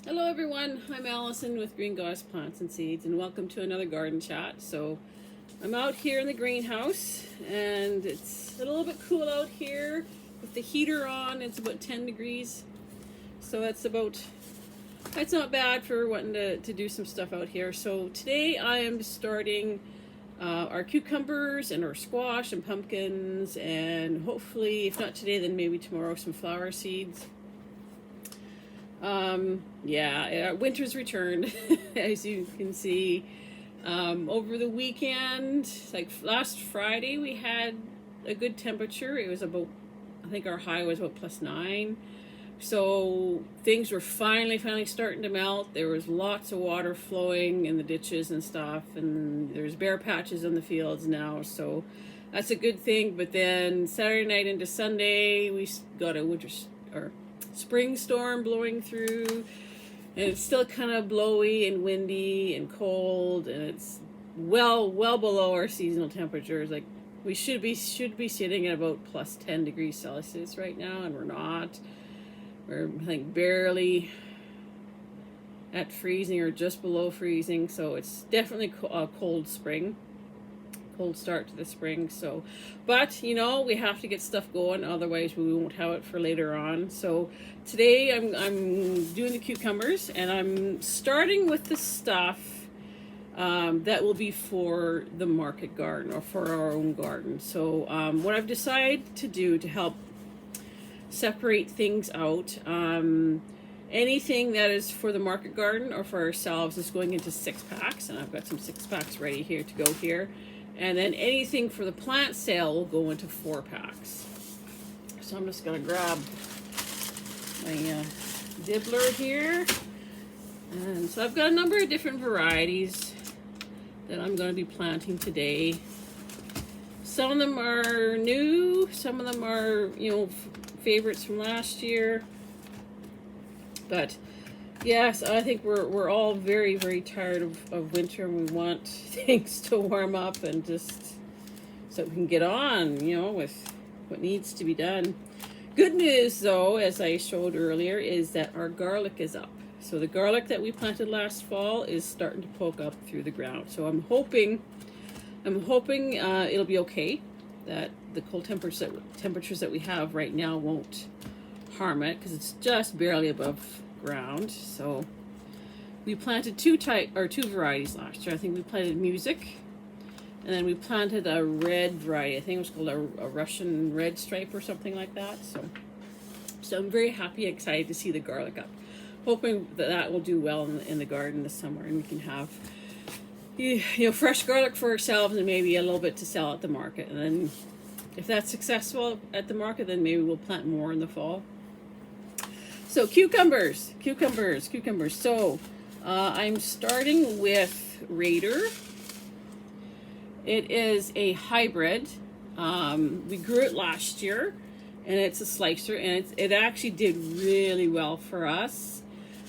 Hello everyone, I'm Allison with Green Goddess Plants and Seeds, and welcome to another garden chat. So I'm out here in the greenhouse and it's a little bit cool out here with the heater on. It's about 10 degrees, so that's not bad for wanting to do some stuff out here. So today I am starting our cucumbers and our squash and pumpkins, and hopefully, if not today, then maybe tomorrow, some flower seeds. Winter's returned, as you can see. Over the weekend, like last Friday, we had a good temperature. It was about, I think our high was about +9. So things were finally starting to melt. There was lots of water flowing in the ditches and stuff, and there's bare patches in the fields now. So that's a good thing. But then Saturday night into Sunday, we got a spring storm blowing through, and it's still kind of blowy and windy and cold, and it's well below our seasonal temperatures. Like we should be sitting at about +10 degrees Celsius right now, and we're not. We're like barely at freezing or just below freezing, so it's definitely a cold spring. Cold start to the spring. So, but you know, we have to get stuff going, otherwise we won't have it for later on. So today I'm doing the cucumbers, and I'm starting with the stuff that will be for the market garden or for our own garden. So what I've decided to do to help separate things out, anything that is for the market garden or for ourselves is going into 6-packs, and I've got some 6-packs ready here to go here. And then anything for the plant sale will go into 4-packs. So I'm just gonna grab my dibbler here. And so I've got a number of different varieties that I'm gonna be planting today. Some of them are new, some of them are, favorites from last year. But yes, I think we're all very tired of winter, and we want things to warm up and just so we can get on, with what needs to be done. Good news though, as I showed earlier, is that our garlic is up. So the garlic that we planted last fall is starting to poke up through the ground. So I'm hoping it'll be okay, that the cold temperatures that we have right now won't harm it, because it's just barely above ground. So we planted two varieties last year. I think we planted Music, and then we planted a red variety. I think it was called a Russian red stripe or something like that. So I'm very happy, excited to see the garlic up. Hoping that will do well in the garden this summer, and we can have fresh garlic for ourselves and maybe a little bit to sell at the market. And then if that's successful at the market, then maybe we'll plant more in the fall. So cucumbers. So I'm starting with Raider. It is a hybrid. We grew it last year, and it's a slicer, and it actually did really well for us.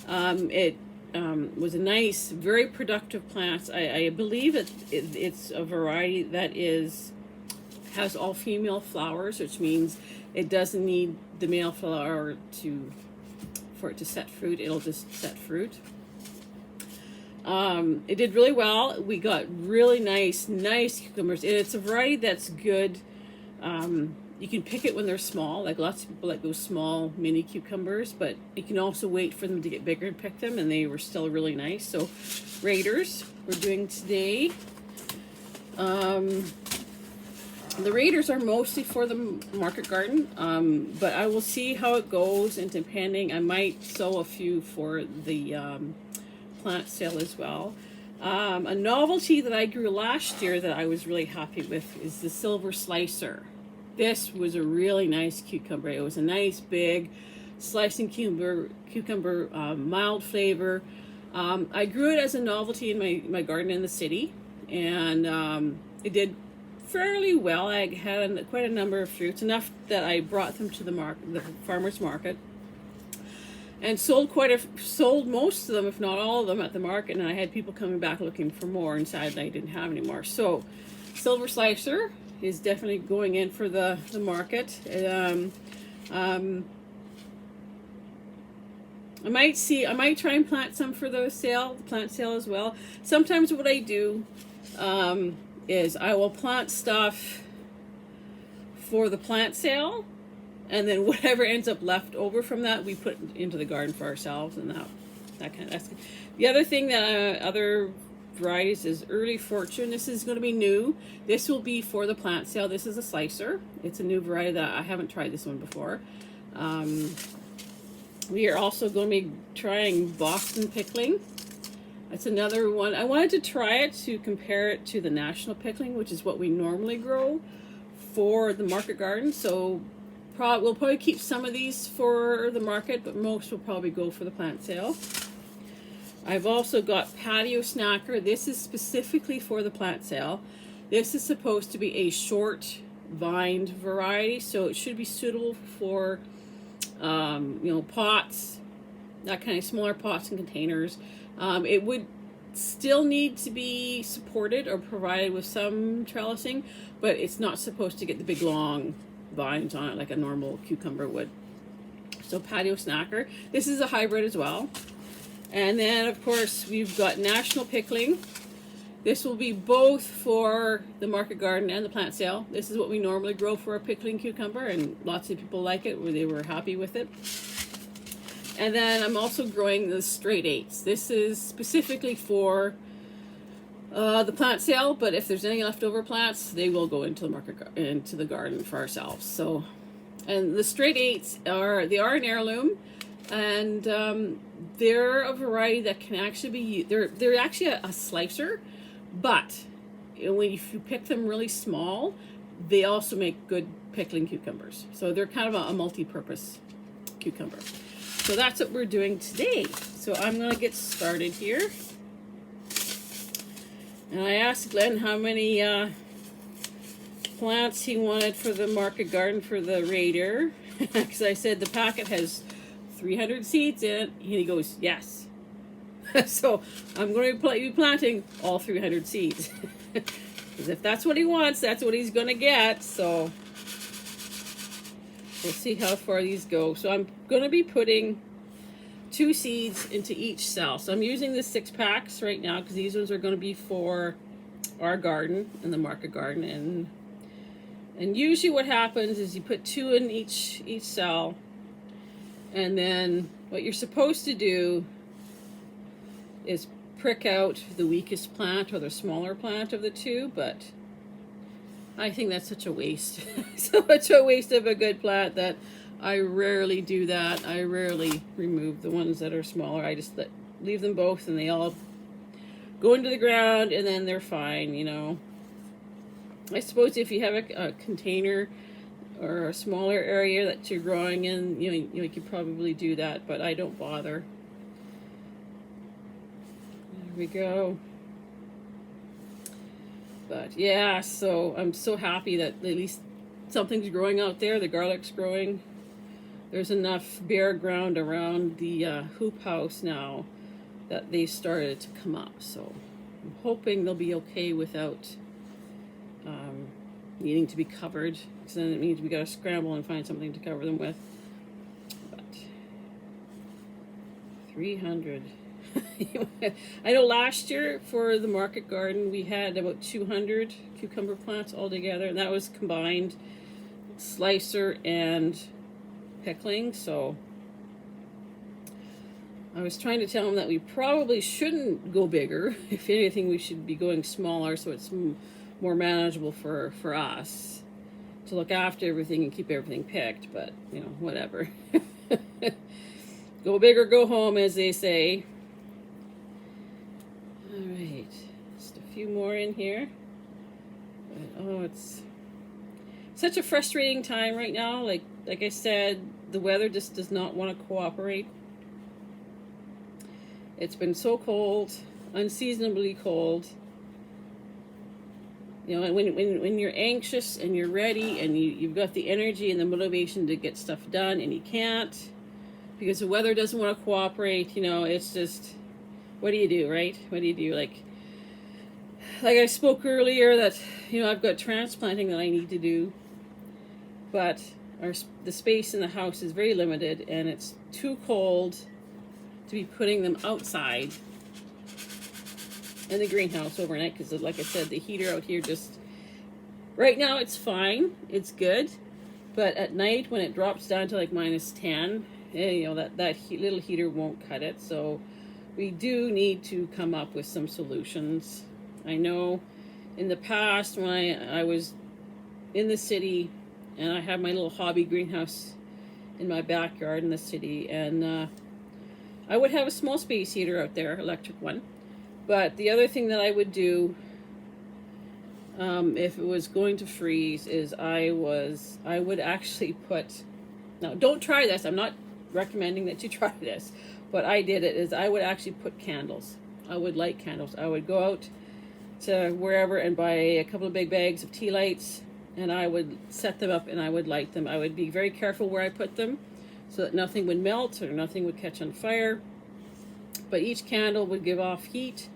It was a nice, very productive plant. I believe it's a variety that has all female flowers, which means it doesn't need the male flower for it to set fruit. It'll just set fruit. It did really well. We got really nice cucumbers, and it's a variety that's good. You can pick it when they're small, like lots of people like those small mini cucumbers, but you can also wait for them to get bigger and pick them, and they were still really nice. So Raiders we're doing today. The Raiders are mostly for the market garden, but I will see how it goes, and depending, I might sow a few for the plant sale as well. A novelty that I grew last year that I was really happy with is the Silver Slicer. This was a really nice cucumber. It was a nice big slicing cucumber, mild flavor. I grew it as a novelty in my garden in the city, and it did fairly well. I had quite a number of fruits, enough that I brought them to the farmer's market, and sold most of them, if not all of them, at the market. And I had people coming back looking for more, and sadly I didn't have any more. So Silver Slicer is definitely going in for the market. I might try and plant some for the plant sale as well. Sometimes what I do is I will plant stuff for the plant sale, and then whatever ends up left over from that, we put into the garden for ourselves, and that kind of. That's the other thing that other varieties is Early Fortune. This is going to be new. This will be for the plant sale. This is a slicer. It's a new variety that I haven't tried this one before. We are also going to be trying Boston Pickling. That's another one. I wanted to try it to compare it to the National Pickling, which is what we normally grow for the market garden. So we'll probably keep some of these for the market, but most will probably go for the plant sale. I've also got Patio Snacker. This is specifically for the plant sale. This is supposed to be a short vined variety, so it should be suitable for pots, that kind of smaller pots and containers. It would still need to be supported or provided with some trellising, but it's not supposed to get the big long vines on it like a normal cucumber would. So Patio Snacker. This is a hybrid as well. And then of course we've got National Pickling. This will be both for the market garden and the plant sale. This is what we normally grow for a pickling cucumber, and lots of people like it, where they were happy with it. And then I'm also growing the straight eights. This is specifically for the plant sale, but if there's any leftover plants, they will go into the garden for ourselves. So, and the straight eights are an heirloom, and they're a variety that can actually be they're actually a slicer. But if you pick them really small, they also make good pickling cucumbers. So they're kind of a multi-purpose cucumber. So that's what we're doing today. So I'm going to get started here. And I asked Glenn how many plants he wanted for the market garden for the Raider. Because I said the packet has 300 seeds in it. And he goes, yes. So I'm going to be planting all 300 seeds. Because if that's what he wants, that's what he's going to get. So we'll see how far these go. So I'm going to be putting 2 seeds into each cell. So I'm using the 6 packs right now because these ones are going to be for our garden and the market garden. And usually what happens is you put 2 in each cell. And then what you're supposed to do is prick out the weakest plant or the smaller plant of the 2, but I think that's such a waste. So much a waste of a good plant that I rarely do that. I rarely remove the ones that are smaller. I just leave them both and they all go into the ground and then they're fine, you know. I suppose if you have a container or a smaller area that you're growing in, you could probably do that, but I don't bother. There we go. But yeah, so I'm so happy that at least something's growing out there. The garlic's growing. There's enough bare ground around the hoop house now that they started to come up. So I'm hoping they'll be okay without needing to be covered. Because then it means we gotta scramble and find something to cover them with. But 300. I know last year for the market garden we had about 200 cucumber plants all together, and that was combined slicer and pickling. So I was trying to tell him that we probably shouldn't go bigger. If anything, we should be going smaller so it's more manageable for us to look after everything and keep everything picked. But whatever. Go big or go home, as they say. All right, just a few more in here. But, oh, it's such a frustrating time right now. Like I said, the weather just does not want to cooperate. It's been so cold, unseasonably cold. And when you're anxious and you're ready and you've got the energy and the motivation to get stuff done and you can't because the weather doesn't want to cooperate, it's just, what do you do, right? What do you do? Like I spoke earlier that, I've got transplanting that I need to do, but the space in the house is very limited and it's too cold to be putting them outside in the greenhouse overnight, because like I said, the heater out here just, right now it's fine, it's good, but at night when it drops down to like -10, you know, that little heater won't cut it. So we do need to come up with some solutions. I know in the past when I was in the city and I had my little hobby greenhouse in my backyard in the city, and I would have a small space heater out there, electric one. But the other thing that I would do if it was going to freeze is I would actually put, now don't try this, I'm not recommending that you try this, but I did it, is I would actually put candles. I would light candles. I would go out to wherever and buy a couple of big bags of tea lights, and I would set them up and I would light them. I would be very careful where I put them so that nothing would melt or nothing would catch on fire, but each candle would give off heat.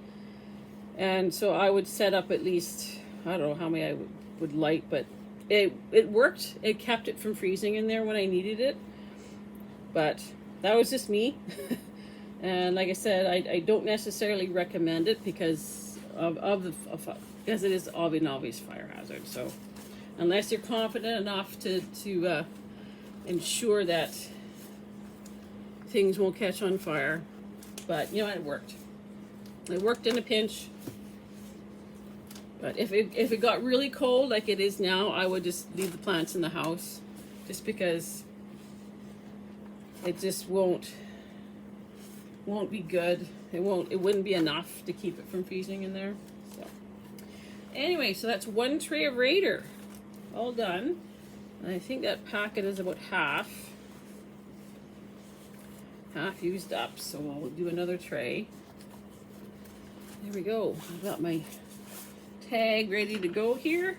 And so I would set up at least, I don't know how many I would light, but it worked. It kept it from freezing in there when I needed it. But that was just me. And like I said, I don't necessarily recommend it because because it is an obvious fire hazard. So unless you're confident enough to ensure that things won't catch on fire. But you know, it worked. It worked in a pinch. But if it got really cold like it is now, I would just leave the plants in the house, just because it just won't be good. It wouldn't be enough to keep it from freezing in there. So anyway, so that's one tray of Raider all done. And I think that packet is about half used up, so I'll do another tray. There we go. I've got my tag ready to go here.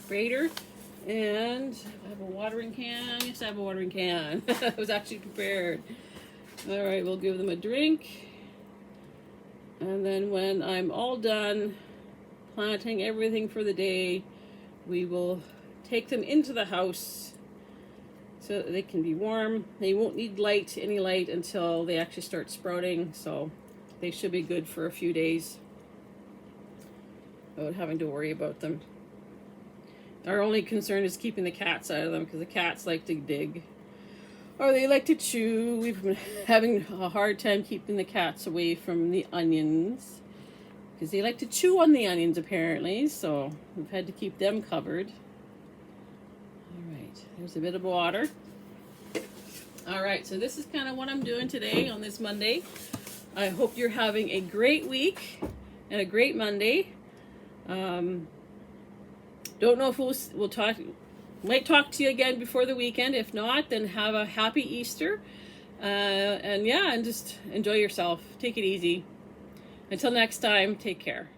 Raider. And I have a watering can. Yes, I have a watering can. I was actually prepared. All right, we'll give them a drink. And then when I'm all done planting everything for the day, we will take them into the house so that they can be warm. They won't need any light until they actually start sprouting, so they should be good for a few days without having to worry about them. Our only concern is keeping the cats out of them, because the cats like to dig or they like to chew. We've been having a hard time keeping the cats away from the onions because they like to chew on the onions apparently, so we've had to keep them covered. All right, there's a bit of water. All right, so this is kind of what I'm doing today on this Monday. I hope you're having a great week and a great Monday. Don't know if we'll talk. Might talk to you again before the weekend. If not, then have a happy Easter. And yeah, and just enjoy yourself. Take it easy. Until next time, take care.